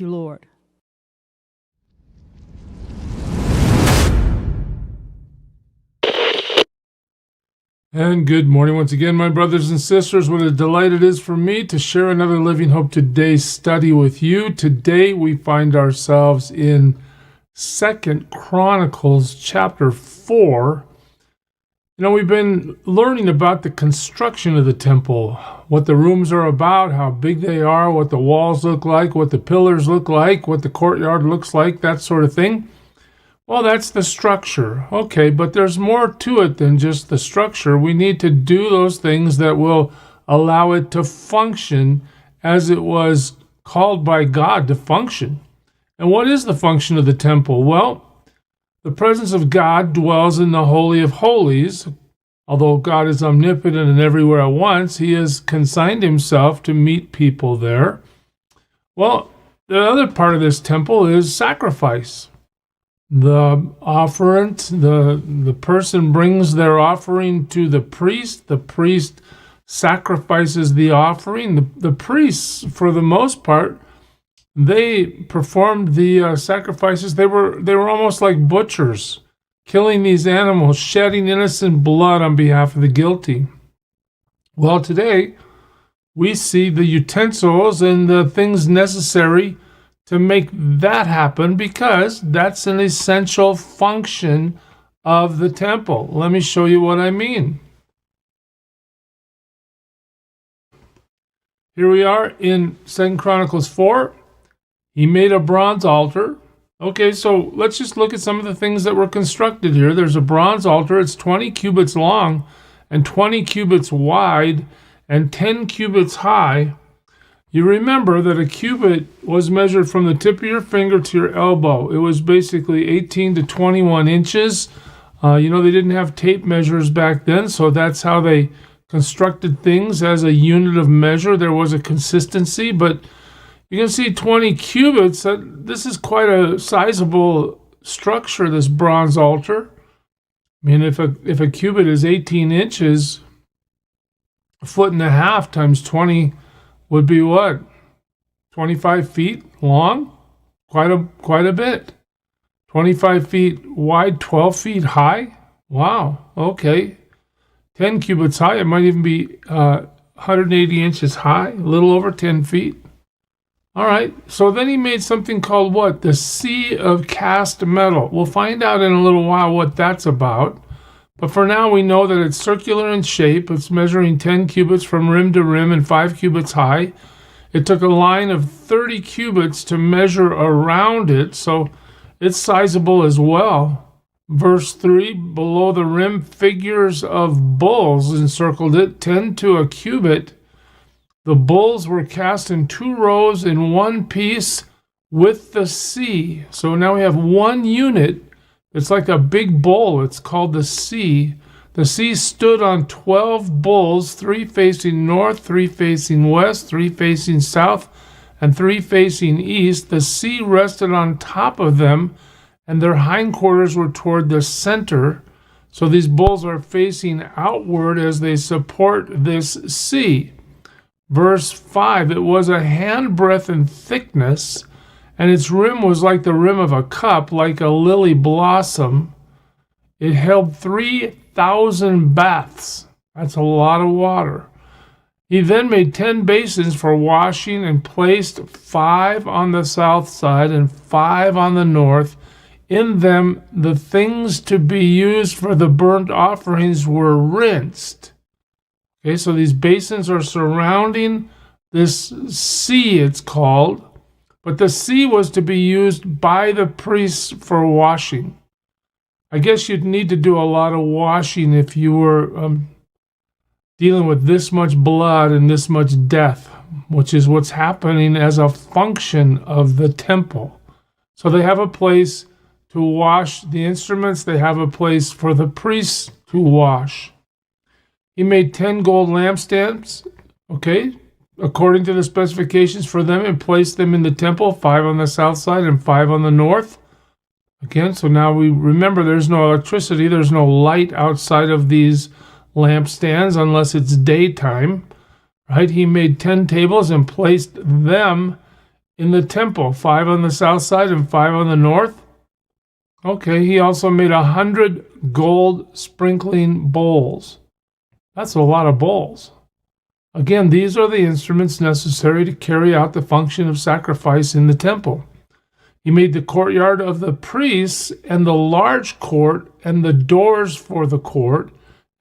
you, Lord. And good morning once again, my brothers and sisters. What a delight it is for me to share another Living Hope Today study with you. Today we find ourselves in 2nd Chronicles chapter 4. You know, we've been learning about the construction of the temple, what the rooms are about, how big they are, what the walls look like, what the pillars look like, what the courtyard looks like, that sort of thing. Well, that's the structure. Okay, but there's more to it than just the structure. We need to do those things that will allow it to function as it was called by God to function. And what is the function of the temple? Well, the presence of God dwells in the Holy of Holies. Although God is omnipotent and everywhere at once, he has consigned himself to meet people there. Well, the other part of this temple is sacrifice. The offerant, the person brings their offering to the priest sacrifices the offering. The priests, for the most part, they performed the sacrifices. They were almost like butchers, killing these animals, shedding innocent blood on behalf of the guilty. Well, today, we see the utensils and the things necessary to make that happen, because that's an essential function of the temple. Let me show you what I mean. Here we are in 2 Chronicles 4. He made a bronze altar. Okay, so let's just look at some of the things that were constructed here. There's a bronze altar. It's 20 cubits long and 20 cubits wide and 10 cubits high. You remember that a cubit was measured from the tip of your finger to your elbow. It was basically 18 to 21 inches. They didn't have tape measures back then, so that's how they constructed things as a unit of measure. There was a consistency, but you can see 20 cubits. This is quite a sizable structure, this bronze altar. I mean, if a cubit is 18 inches, a foot and a half times 20 would be what? 25 feet long? Quite a bit. 25 feet wide, 12 feet high? Wow, okay. 10 cubits high, it might even be 180 inches high, a little over 10 feet. All right, so then he made something called what? The sea of cast metal. We'll find out in a little while what that's about. But for now, we know that it's circular in shape. It's measuring 10 cubits from rim to rim and 5 cubits high. It took a line of 30 cubits to measure around it, so it's sizable as well. Verse 3, below the rim, figures of bulls encircled it, 10 to a cubit. The bulls were cast in 2 rows in one piece with the sea. So now we have one unit. It's like a big bowl. It's called the sea. The sea stood on 12 bulls, 3 facing north, 3 facing west, 3 facing south, and 3 facing east. The sea rested on top of them, and their hindquarters were toward the center. So these bulls are facing outward as they support this sea. Verse 5, it was a handbreadth in thickness, and its rim was like the rim of a cup, like a lily blossom. It held 3,000 baths. That's a lot of water. He then made 10 basins for washing and placed 5 on the south side and 5 on the north. In them, the things to be used for the burnt offerings were rinsed. Okay, so these basins are surrounding this sea, it's called. But the sea was to be used by the priests for washing. I guess you'd need to do a lot of washing if you were dealing with this much blood and this much death, which is what's happening as a function of the temple. So they have a place to wash the instruments. They have a place for the priests to wash. He made 10 gold lampstands, okay, according to the specifications for them, and placed them in the temple, 5 on the south side and 5 on the north. Again, so now we remember there's no electricity, there's no light outside of these lampstands unless it's daytime, right? He made 10 tables and placed them in the temple, 5 on the south side and 5 on the north. Okay, he also made 100 gold sprinkling bowls. That's a lot of bowls. Again, these are the instruments necessary to carry out the function of sacrifice in the temple. He made the courtyard of the priests and the large court and the doors for the court,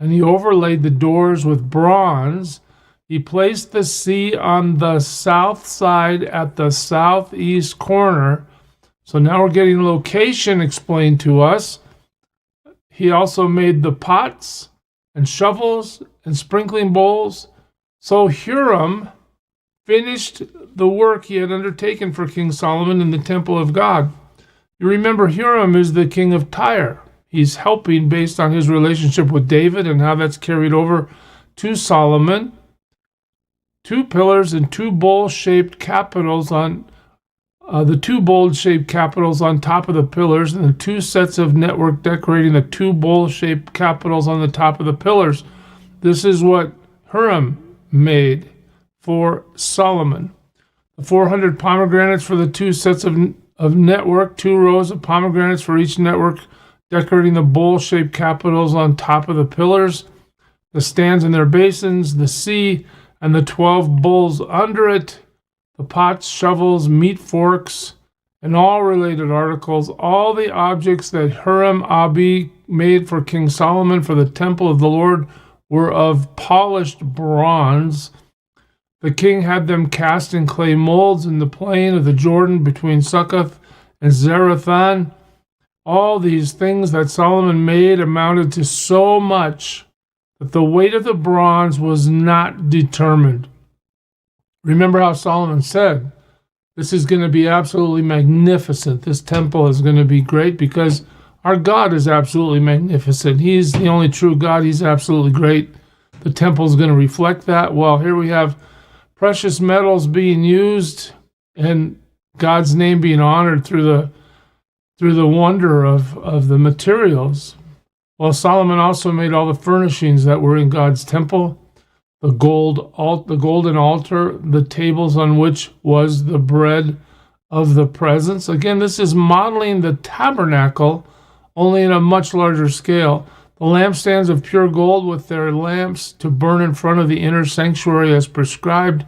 and he overlaid the doors with bronze. He placed the sea on the south side at the southeast corner. So now we're getting location explained to us. He also made the pots and shovels and sprinkling bowls. So Huram finished the work he had undertaken for King Solomon in the temple of God. You remember Huram is the king of Tyre. He's helping based on his relationship with David and how that's carried over to Solomon. 2 pillars and 2 bowl-shaped capitals on the 2 bowl-shaped capitals on top of the pillars, and the 2 sets of network decorating the 2 bowl-shaped capitals on the top of the pillars. This is what Huram made for Solomon. The 400 pomegranates for the 2 sets of network, 2 rows of pomegranates for each network, decorating the bowl-shaped capitals on top of the pillars, the stands and their basins, the sea, and the 12 bowls under it, the pots, shovels, meat forks, and all related articles, all the objects that Huram-Abi made for King Solomon for the temple of the Lord were of polished bronze. The king had them cast in clay molds in the plain of the Jordan between Succoth and Zarethan. All these things that Solomon made amounted to so much that the weight of the bronze was not determined. Remember how Solomon said, this is going to be absolutely magnificent. This temple is going to be great because our God is absolutely magnificent. He's the only true God. He's absolutely great. The temple is going to reflect that. Well, here we have precious metals being used and God's name being honored through the wonder of the materials. Well, Solomon also made all the furnishings that were in God's temple, the golden altar, the tables on which was the bread of the presence. Again, this is modeling the tabernacle, only in a much larger scale. The lampstands of pure gold with their lamps to burn in front of the inner sanctuary as prescribed.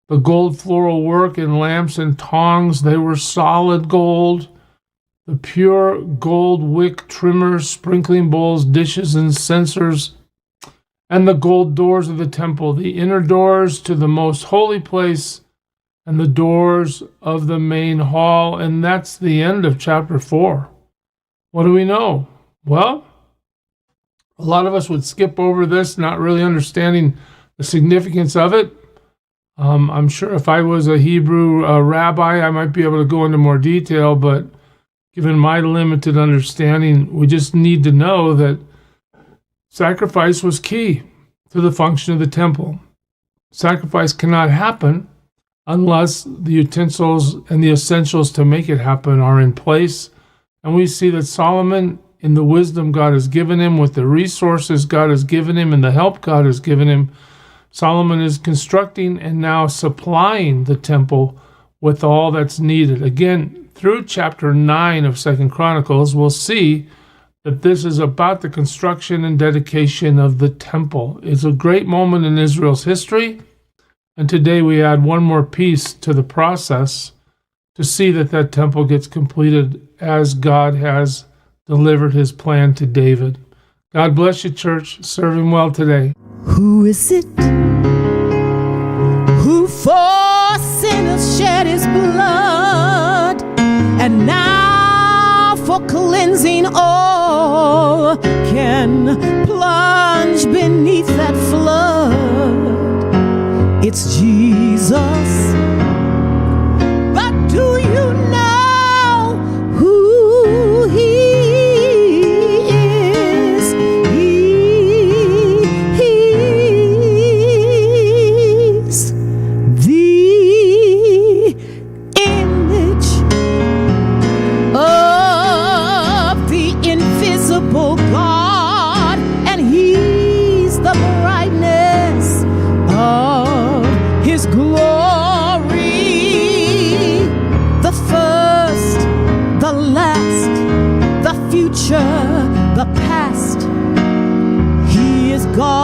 The gold floral work in lamps and tongs, they were solid gold. The pure gold wick trimmers, sprinkling bowls, dishes, and censers, and the gold doors of the temple, the inner doors to the most holy place, and the doors of the main hall. And that's the end of chapter 4. What do we know? Well, a lot of us would skip over this, not really understanding the significance of it. I'm sure if I was a Hebrew rabbi, I might be able to go into more detail, but given my limited understanding, we just need to know that sacrifice was key to the function of the temple. Sacrifice cannot happen unless the utensils and the essentials to make it happen are in place. And we see that Solomon, in the wisdom God has given him, with the resources God has given him, and the help God has given him, Solomon is constructing and now supplying the temple with all that's needed. Again, through chapter 9 of 2 Chronicles, we'll see that this is about the construction and dedication of the temple. It's a great moment in Israel's history, and today we add one more piece to the process to see that that temple gets completed as God has delivered his plan to David. God bless you, church. Serve him well today. Who is it who for sinners shed his blood, and now for cleansing all can plunge beneath that flood? It's Jesus. But do you know who he is? He's the image of the invisible God, and he's the bright God